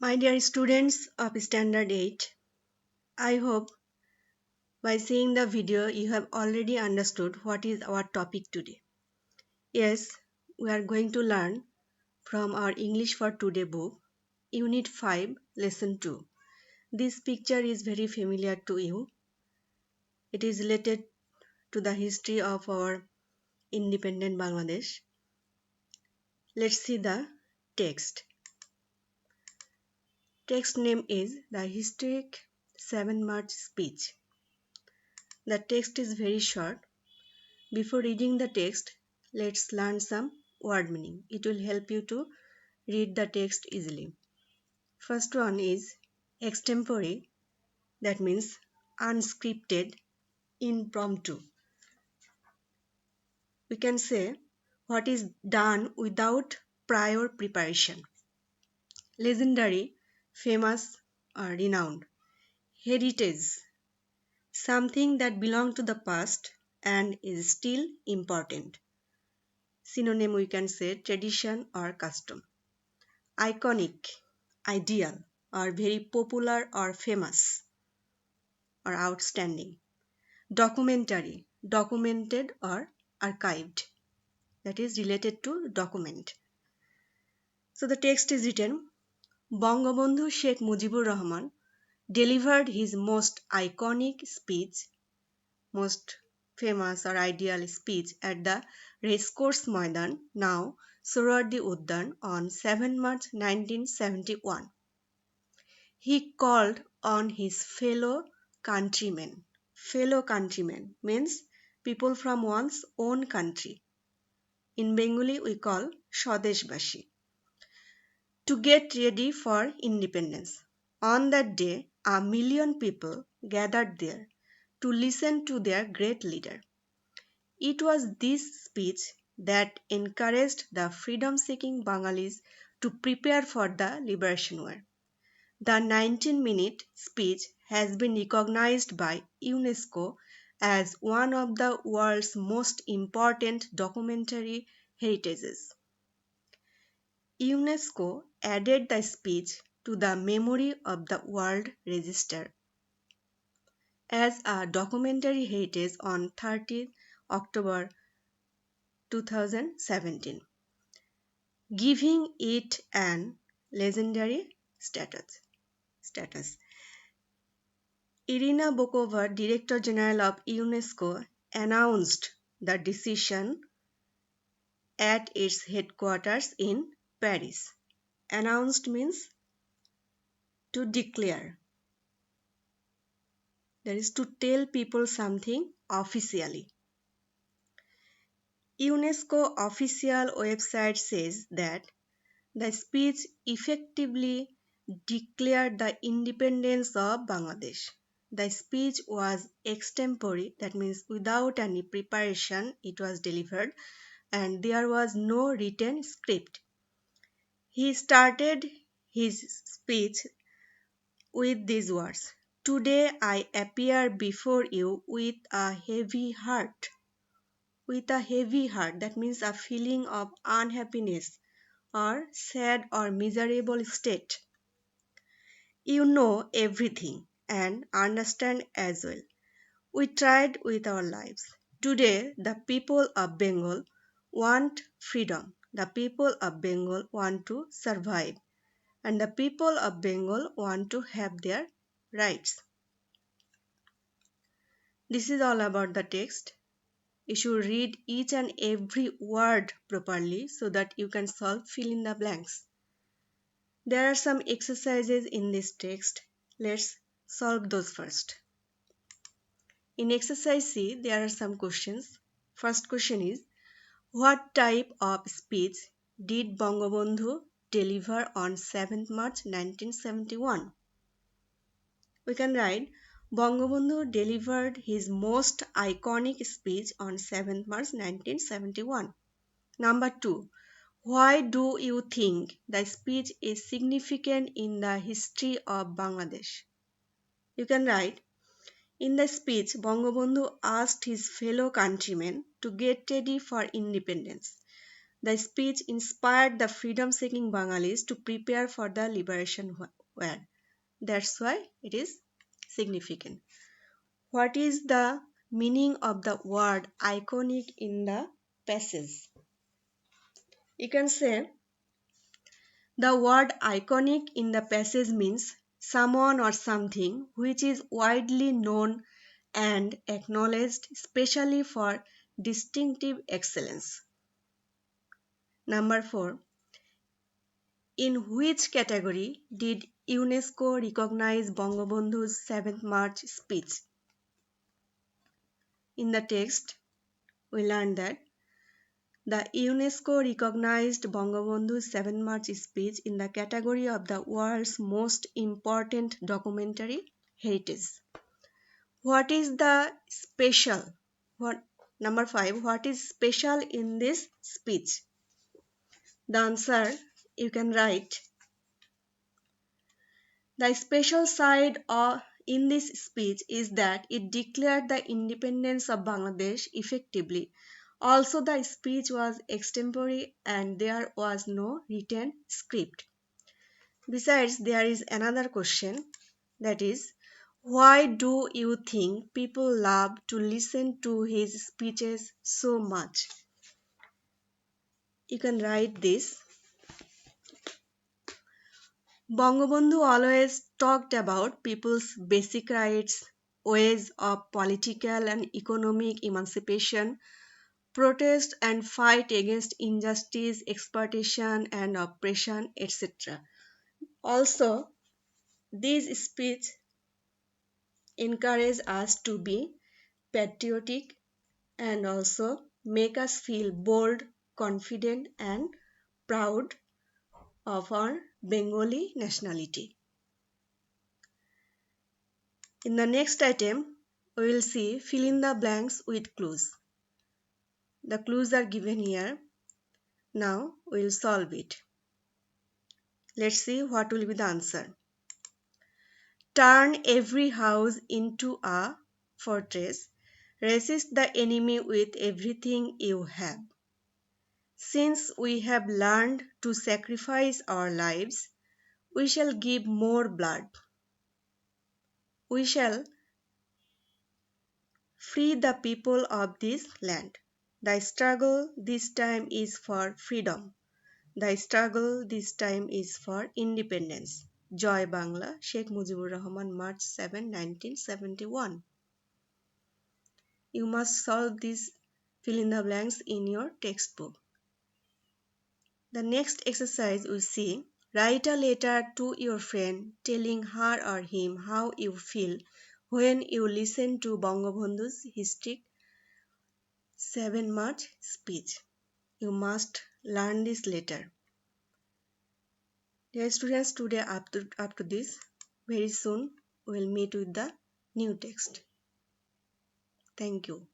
My dear students of Standard 8, I hope by seeing the video you have already understood what is our topic today. Yes, we are going to learn from our English for Today book, Unit 5, Lesson 2. This picture is very familiar to you. It is related to the history of our independent Bangladesh. Let's see the text. Text name is The Historic 7 March Speech. The text is very short. Before reading the text, let's learn some word meaning. It will help you to read the text easily. First one is extempore, that means unscripted, impromptu. We can say what is done without prior preparation. Legendary, famous or renowned. Heritage, something that belongs to the past and is still important. Synonym we can say tradition or custom. Iconic, ideal, or very popular or famous or outstanding. Documentary, documented or archived, that is related to document. So the text is written, Bangabandhu Sheikh Mujibur Rahman delivered his most iconic speech, most famous or ideal speech at the Racecourse Maidan, now Sohrawardi Udyan, on 7 March 1971. He called on his countrymen. Fellow countrymen means people from one's own country. In Bengali we call Swadeshbashi. To get ready for independence. On that day, 1,000,000 people gathered there to listen to their great leader. It was this speech that encouraged the freedom-seeking Bengalis to prepare for the Liberation War. The 19-minute speech has been recognized by UNESCO as one of the world's most important documentary heritages. UNESCO added the speech to the Memory of the World Register as a documentary heritage on 30 October 2017, giving it an legendary status. Irina Bokova, Director General of UNESCO, announced the decision at its headquarters in Paris. Announced means to declare. That is to tell people something officially. UNESCO official website says that the speech effectively declared the independence of Bangladesh. The speech was extempore, that means without any preparation it was delivered, and there was no written script. He started his speech with these words, Today I appear before you with a heavy heart. With a heavy heart, that means a feeling of unhappiness or sad or miserable state. You know everything and understand as well. We tried with our lives. Today, the people of Bengal want freedom. The people of Bengal want to survive. And the people of Bengal want to have their rights. This is all about the text. You should read each and every word properly so that you can fill in the blanks. There are some exercises in this text. Let's solve those first. In exercise C, there are some questions. First question is, what type of speech did Bangabandhu deliver on 7th March 1971? We can write, Bangabandhu delivered his most iconic speech on 7th March 1971. Number 2. Why do you think the speech is significant in the history of Bangladesh? You can write, in the speech, Bangabandhu asked his fellow countrymen to get ready for independence. The speech inspired the freedom-seeking Bengalis to prepare for the Liberation word. That's why it is significant. What is the meaning of the word iconic in the passage? You can say the word iconic in the passage means someone or something which is widely known and acknowledged, especially for distinctive excellence. Number 4. In which category did UNESCO recognize Bangabandhu's 7th March speech? In the text, we learned that the UNESCO recognized Bangabandhu's 7th March speech in the category of the world's most important documentary heritage. What is the special? What Number 5. What is special in this speech? The answer you can write. The special side in this speech is that it declared the independence of Bangladesh effectively. Also, the speech was extempore and there was no written script. Besides, there is another question, that is, why do you think people love to listen to his speeches so much? You can write this. Bangabandhu always talked about people's basic rights, ways of political and economic emancipation, protest and fight against injustice, exploitation and oppression, etc. Also, this speech encourage us to be patriotic and also make us feel bold, confident and proud of our Bengali nationality. In the next item, we will see fill in the blanks with clues. The clues are given here. Now we will solve it. Let's see what will be the answer. Turn every house into a fortress. Resist the enemy with everything you have. Since we have learned to sacrifice our lives, we shall give more blood. We shall free the people of this land. The struggle this time is for freedom. The struggle this time is for independence. Joy Bangla, Sheikh Mujibur Rahman, March 7, 1971. You must solve these fill in the blanks in your textbook. The next exercise we see, write a letter to your friend telling her or him how you feel when you listen to Bangabandhu's historic 7 March speech. You must learn this letter. Dear students, today up to this, very soon we will meet with the new text. Thank you.